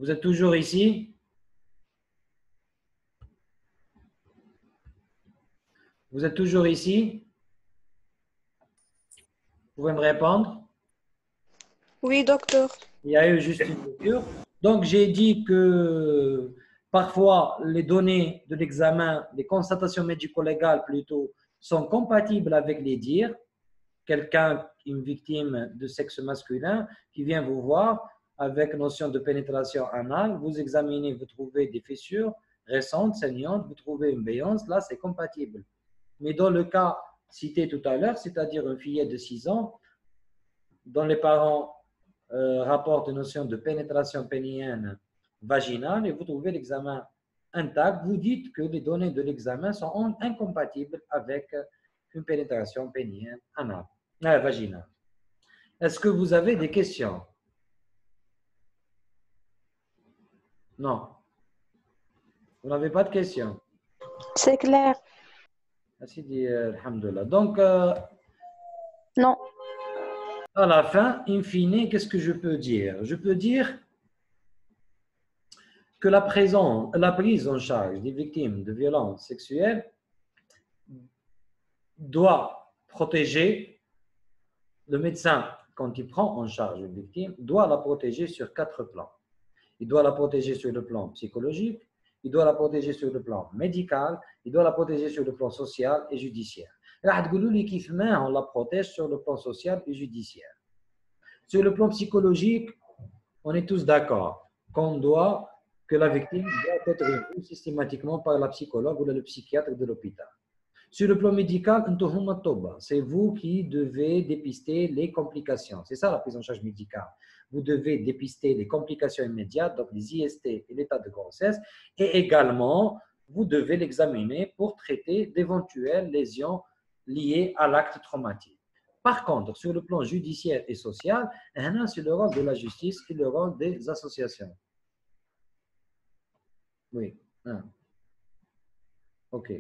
Vous êtes toujours ici? Vous êtes toujours ici? Vous pouvez me répondre? Oui, docteur. Il y a eu juste une coupure. Donc, j'ai dit que parfois, les données de l'examen, les constatations médico-légales plutôt, sont compatibles avec les dires. Quelqu'un, une victime de sexe masculin, qui vient vous voir avec notion de pénétration anale, vous examinez, vous trouvez des fissures récentes, saignantes, vous trouvez une béance, là, c'est compatible. Mais dans le cas cité tout à l'heure, c'est-à-dire une fillette de 6 ans, dont les parents rapportent une notion de pénétration pénienne vaginale et vous trouvez l'examen intact, vous dites que les données de l'examen sont incompatibles avec une pénétration pénienne anale, vaginale. Est-ce que vous avez des questions? Non. Vous n'avez pas de questions? C'est clair. Merci, alhamdoulilah. Donc, Non. à la fin, in fine, qu'est-ce que je peux dire? Je peux dire que la prise en charge des victimes de violences sexuelles doit protéger le médecin, quand il prend en charge une victime, doit la protéger sur 4 plans. Il doit la protéger sur le plan psychologique, il doit la protéger sur le plan médical, il doit la protéger sur le plan social et judiciaire. On la protège sur le plan social et judiciaire. Sur le plan psychologique, on est tous d'accord que la victime doit être revue systématiquement par la psychologue ou le psychiatre de l'hôpital. Sur le plan médical, c'est vous qui devez dépister les complications. C'est ça la prise en charge médicale. Vous devez dépister les complications immédiates, donc les IST et l'état de grossesse, et également, vous devez l'examiner pour traiter d'éventuelles lésions liées à l'acte traumatique. Par contre, sur le plan judiciaire et social, c'est le rôle de la justice et le rôle des associations. Oui. OK.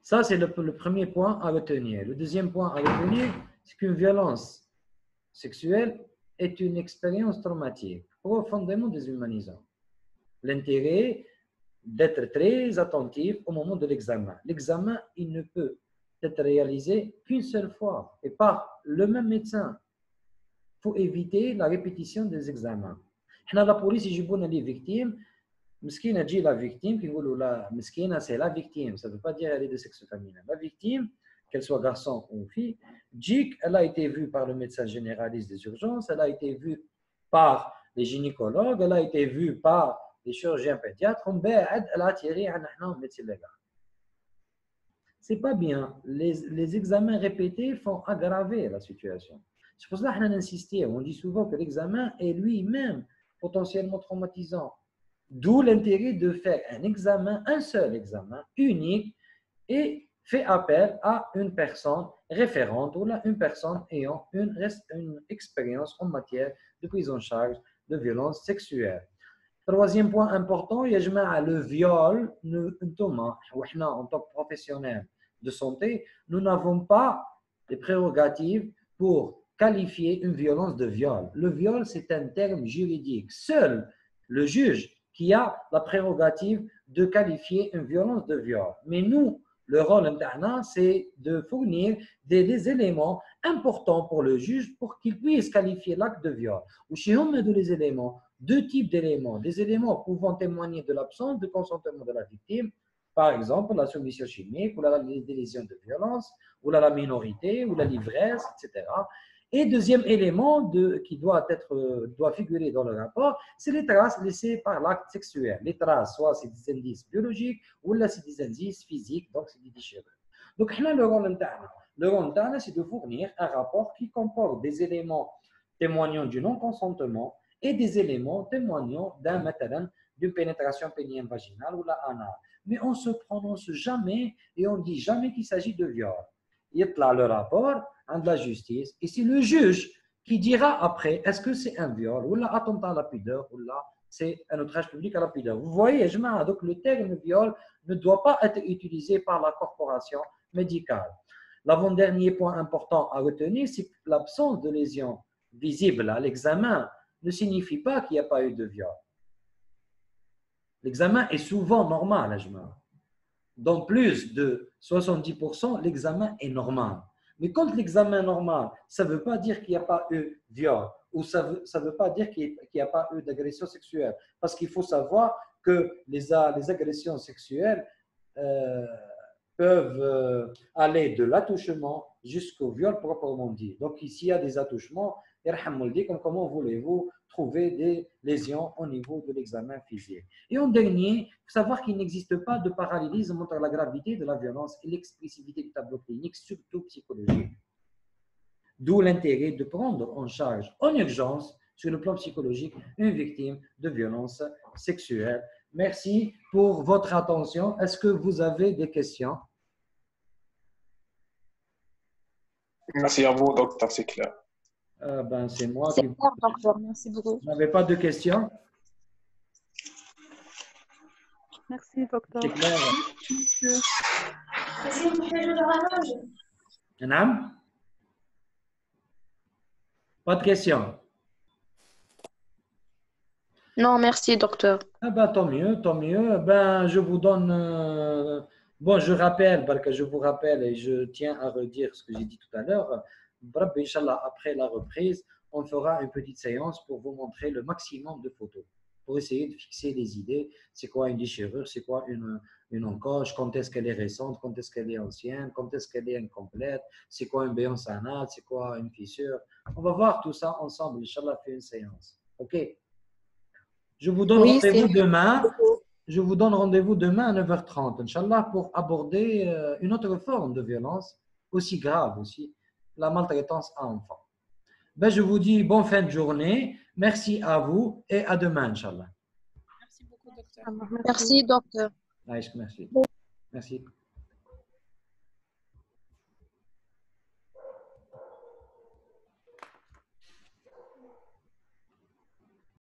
Ça, c'est le premier point à retenir. Le deuxième point à retenir, c'est qu'une violence sexuelle est une expérience traumatique, profondément déshumanisante. L'intérêt d'être très attentif au moment de l'examen. L'examen, il ne peut être réalisé qu'une seule fois et par le même médecin. Il faut éviter la répétition des examens. La police, ils jouent les victimes. Miskina dit la victime, qui dit la miskina, c'est la victime. Ça ne veut pas dire elle est de sexe féminin. La victime, qu'elle soit garçon ou fille, dit qu'elle a été vue par le médecin généraliste des urgences, elle a été vue par les gynécologues, elle a été vue par les chirurgiens pédiatres, elle a attiré un médecin légal. C'est pas bien. Les examens répétés font aggraver la situation. C'est pour cela qu'on insiste. On dit souvent que l'examen est lui-même potentiellement traumatisant. D'où l'intérêt de faire un seul examen, unique, et fait appel à une personne référente ou une personne ayant une expérience en matière de prise en charge de violences sexuelles. Troisième point important, le viol, en tant que professionnels de santé, nous n'avons pas les prérogatives pour qualifier une violence de viol. Le viol, c'est un terme juridique. Seul le juge qui a la prérogative de qualifier une violence de viol. Mais nous, le rôle interne, c'est de fournir des éléments importants pour le juge pour qu'il puisse qualifier l'acte de viol. Ou chez nous, les éléments, deux types d'éléments. Des éléments pouvant témoigner de l'absence de consentement de la victime, par exemple la soumission chimique, ou des lésions de violence, ou la minorité, ou la l'ivresse, etc. Et deuxième élément qui doit figurer dans le rapport, c'est les traces laissées par l'acte sexuel. Les traces, soit c'est des indices biologiques, ou là c'est des indices physiques, donc c'est des déchirures. Donc, le rôle interne, c'est de fournir un rapport qui comporte des éléments témoignant du non-consentement et des éléments témoignant d'une pénétration pénienne vaginale ou la anale. Mais on ne se prononce jamais et on ne dit jamais qu'il s'agit de viol. Il y a le rapport de la justice et c'est le juge qui dira après est-ce que c'est un viol ou l'attentat à la pudeur ou là c'est un outrage public à la pudeur. Vous voyez, donc le terme viol ne doit pas être utilisé par la corporation médicale. L'avant-dernier point important à retenir, c'est que l'absence de lésion visible à l'examen ne signifie pas qu'il n'y a pas eu de viol. L'examen est souvent normal, dans plus de 70%, l'examen est normal. Mais quand l'examen est normal, ça ne veut pas dire qu'il n'y a pas eu viol ou ça veut pas dire qu'il n'y a pas eu d'agression sexuelle. Parce qu'il faut savoir que les agressions sexuelles peuvent aller de l'attouchement jusqu'au viol proprement dit. Donc, ici, il y a des attouchements. Comment voulez-vous trouver des lésions au niveau de l'examen physique? Et en dernier, il faut savoir qu'il n'existe pas de parallélisme entre la gravité de la violence et l'expressivité du tableau clinique, surtout psychologique. D'où l'intérêt de prendre en charge en urgence, sur le plan psychologique, une victime de violence sexuelle. Merci pour votre attention. Est-ce que vous avez des questions? Merci à vous, docteur, c'est clair. C'est moi C'est qui... clair, docteur. Merci beaucoup. Vous n'avez pas de questions? Merci, docteur. C'est clair. Pas de questions? Non, merci, docteur. Tant mieux, tant mieux. Je vous donne... je vous rappelle et je tiens à redire ce que j'ai dit tout à l'heure. Inch'Allah, après la reprise, on fera une petite séance pour vous montrer le maximum de photos, pour essayer de fixer les idées. C'est quoi une déchirure, c'est quoi une encoche, quand est-ce qu'elle est récente, quand est-ce qu'elle est ancienne, quand est-ce qu'elle est incomplète, c'est quoi une béance anale, c'est quoi une fissure. On va voir tout ça ensemble. Inch'Allah, fait une séance. OK? Je vous donne rendez-vous demain. Je vous donne rendez-vous demain à 9h30, Inch'Allah, pour aborder une autre forme de violence, aussi grave aussi, la maltraitance à enfants. Je vous dis bonne fin de journée. Merci à vous et à demain, Inch'Allah. Merci, docteur. Merci.